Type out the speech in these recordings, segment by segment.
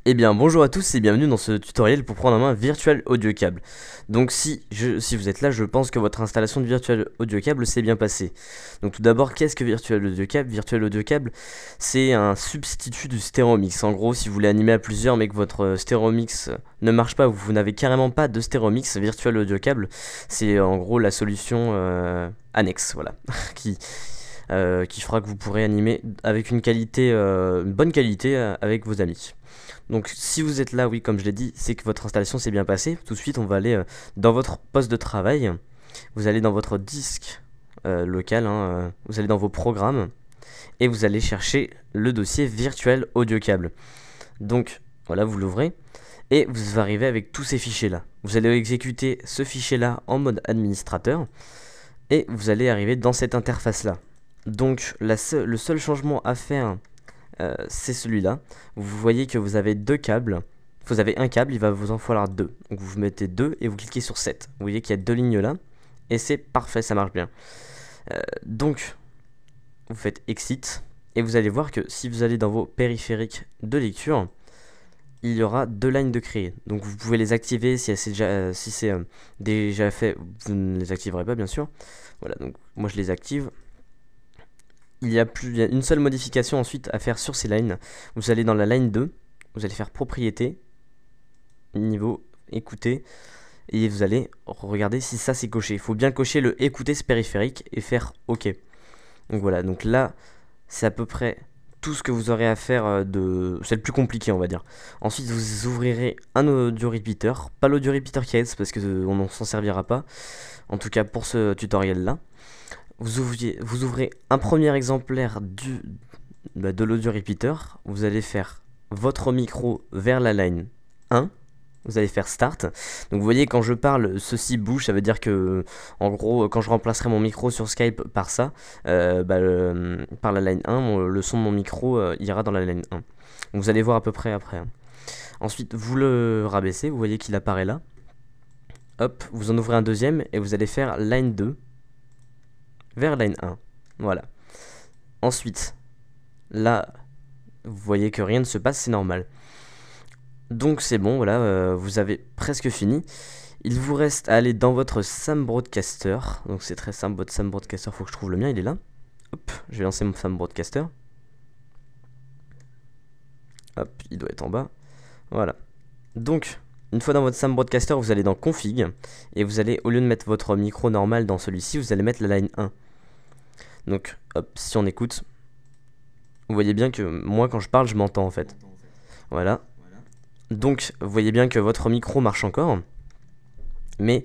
Eh bien bonjour à tous et bienvenue dans ce tutoriel pour prendre en main Virtual Audio Cable. Donc si vous êtes là, je pense que votre installation de Virtual Audio Cable s'est bien passée. Donc tout d'abord, qu'est-ce que Virtual Audio Cable? Virtual Audio Cable, c'est un substitut du stéréo mix. En gros, si vous voulez animer à plusieurs mais que votre stéréo mix ne marche pas ou vous n'avez carrément pas de stéréo mix, Virtual Audio Cable, c'est en gros la solution annexe, voilà, qui fera que vous pourrez animer avec une qualité, une bonne qualité avec vos amis. Donc si vous êtes là, oui, comme je l'ai dit, c'est que votre installation s'est bien passée. Tout de suite, on va aller dans votre poste de travail. Vous allez dans votre disque local, vous allez dans vos programmes et vous allez chercher le dossier Virtual Audio Cable. Donc voilà, vous l'ouvrez et vous arrivez avec tous ces fichiers là. Vous allez exécuter ce fichier là en mode administrateur et vous allez arriver dans cette interface là. Donc le seul changement à faire, c'est celui-là. Vous voyez que vous avez deux câbles. Vous avez un câble, il va vous en falloir deux. Donc vous mettez deux et vous cliquez sur 7. Vous voyez qu'il y a deux lignes là. Et c'est parfait, ça marche bien. Donc vous faites Exit. Et vous allez voir que si vous allez dans vos périphériques de lecture, il y aura deux lignes de créer. Donc vous pouvez les activer si c'est déjà fait. Vous ne les activerez pas bien sûr. Voilà, donc moi je les active. Il y a une seule modification ensuite à faire sur ces lines. Vous allez dans la line 2, vous allez faire propriété, niveau, écouter, et vous allez regarder si ça c'est coché. Il faut bien cocher le écouter ce périphérique et faire OK. Donc voilà, donc là c'est à peu près tout ce que vous aurez à faire c'est le plus compliqué on va dire. Ensuite vous ouvrirez un audio repeater, pas l'audio repeater qui est parce que on ne s'en servira pas, en tout cas pour ce tutoriel là. Vous ouvrez un premier exemplaire de l'audio repeater. Vous allez faire votre micro vers la line 1. Vous allez faire Start. Donc vous voyez quand je parle, ceci bouge. Ça veut dire que, en gros, quand je remplacerai mon micro sur Skype par ça, par la line 1, le son de mon micro ira dans la line 1. Donc vous allez voir à peu près après. Ensuite, vous le rabaissez. Vous voyez qu'il apparaît là. Hop, vous en ouvrez un deuxième et vous allez faire line 2. Vers line 1, voilà. Ensuite, là, vous voyez que rien ne se passe, c'est normal. Donc c'est bon, voilà, vous avez presque fini. Il vous reste à aller dans votre Sam Broadcaster. Donc c'est très simple, votre Sam Broadcaster, faut que je trouve le mien, il est là. Hop, je vais lancer mon Sam Broadcaster. Hop, il doit être en bas. Voilà. Donc, une fois dans votre Sam Broadcaster, vous allez dans Config. Et vous allez, au lieu de mettre votre micro normal dans celui-ci, vous allez mettre la line 1. Donc, hop, si on écoute, vous voyez bien que moi, quand je parle, je m'entends en fait. Voilà. Donc, vous voyez bien que votre micro marche encore. Mais,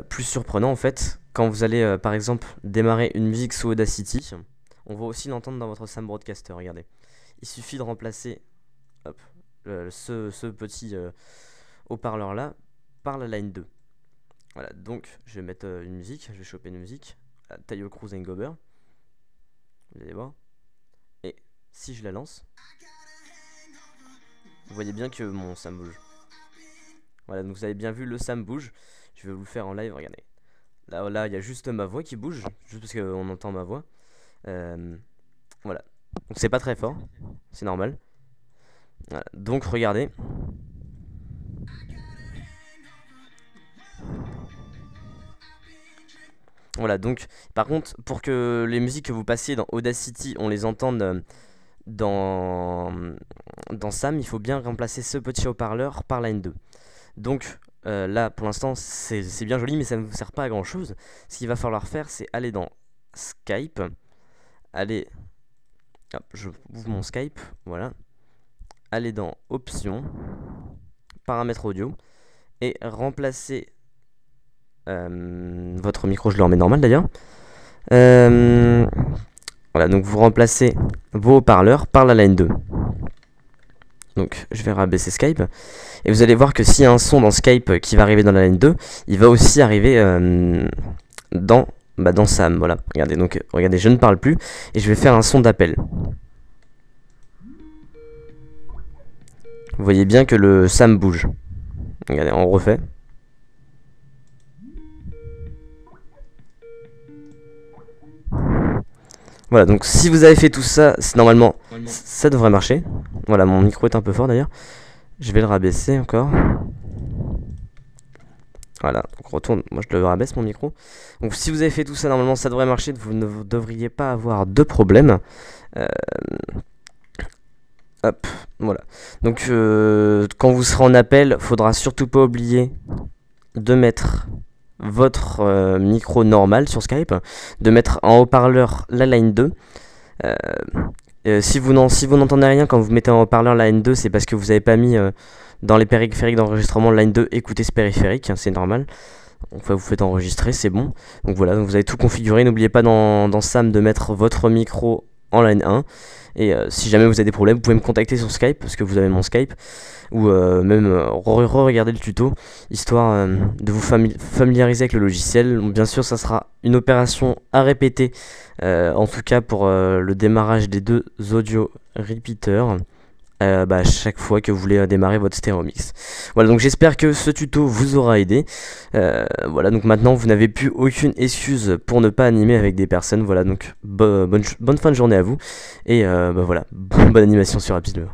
plus surprenant en fait, quand vous allez, par exemple, démarrer une musique sous Audacity, on va aussi l'entendre dans votre Sam Broadcaster, regardez. Il suffit de remplacer hop, ce petit haut-parleur là par la line 2. Voilà, donc je vais mettre une musique, je vais choper une musique, Tayo Cruz and Gober. Vous allez voir. Et si je la lance, vous voyez bien que mon Sam bouge. Voilà, donc vous avez bien vu le Sam bouge. Je vais vous le faire en live, regardez. Là, il y a juste ma voix qui bouge, juste parce qu'on entend ma voix. Voilà. Donc c'est pas très fort, c'est normal. Voilà. Donc regardez. Voilà, donc par contre, pour que les musiques que vous passiez dans Audacity, on les entende dans Sam, il faut bien remplacer ce petit haut-parleur par line 2. Donc là, pour l'instant, c'est bien joli, mais ça ne vous sert pas à grand chose. Ce qu'il va falloir faire, c'est aller dans Skype. Allez, hop, je ouvre mon Skype, voilà. Aller dans Options, Paramètres audio, et remplacer votre micro, je le remets normal d'ailleurs. Voilà, donc vous remplacez vos haut-parleurs par la line 2. Donc je vais rabaisser Skype. Et vous allez voir que s'il y a un son dans Skype qui va arriver dans la line 2, il va aussi arriver dans Sam. Voilà, regardez, donc regardez, je ne parle plus. Et je vais faire un son d'appel. Vous voyez bien que le Sam bouge. Regardez, on refait. Voilà, donc si vous avez fait tout ça, normalement ça devrait marcher. Voilà, mon micro est un peu fort d'ailleurs. Je vais le rabaisser encore. Voilà, donc retourne, moi je le rabaisse mon micro. Donc si vous avez fait tout ça, normalement ça devrait marcher, vous ne devriez pas avoir de problème. Euh, Hop, voilà. Donc quand vous serez en appel, faudra surtout pas oublier de mettre votre micro normal sur Skype, de mettre en haut-parleur la line 2. Si vous n'entendez rien quand vous mettez en haut-parleur la line 2, c'est parce que vous n'avez pas mis dans les périphériques d'enregistrement line 2, écoutez ce périphérique, hein, c'est normal. Enfin, vous faites enregistrer, c'est bon. Donc voilà, donc vous avez tout configuré. N'oubliez pas dans SAM de mettre votre micro en line 1. Et si jamais vous avez des problèmes, vous pouvez me contacter sur Skype, parce que vous avez mon Skype, ou même re-regarder le tuto, histoire de vous familiariser avec le logiciel. Donc, bien sûr, ça sera une opération à répéter, en tout cas pour le démarrage des deux audio repeaters. À chaque fois que vous voulez démarrer votre stéréo mix. Voilà, donc j'espère que ce tuto vous aura aidé. Voilà, donc maintenant vous n'avez plus aucune excuse pour ne pas animer avec des personnes. Voilà, donc bonne fin de journée à vous. Et voilà, bonne animation sur Rapidement.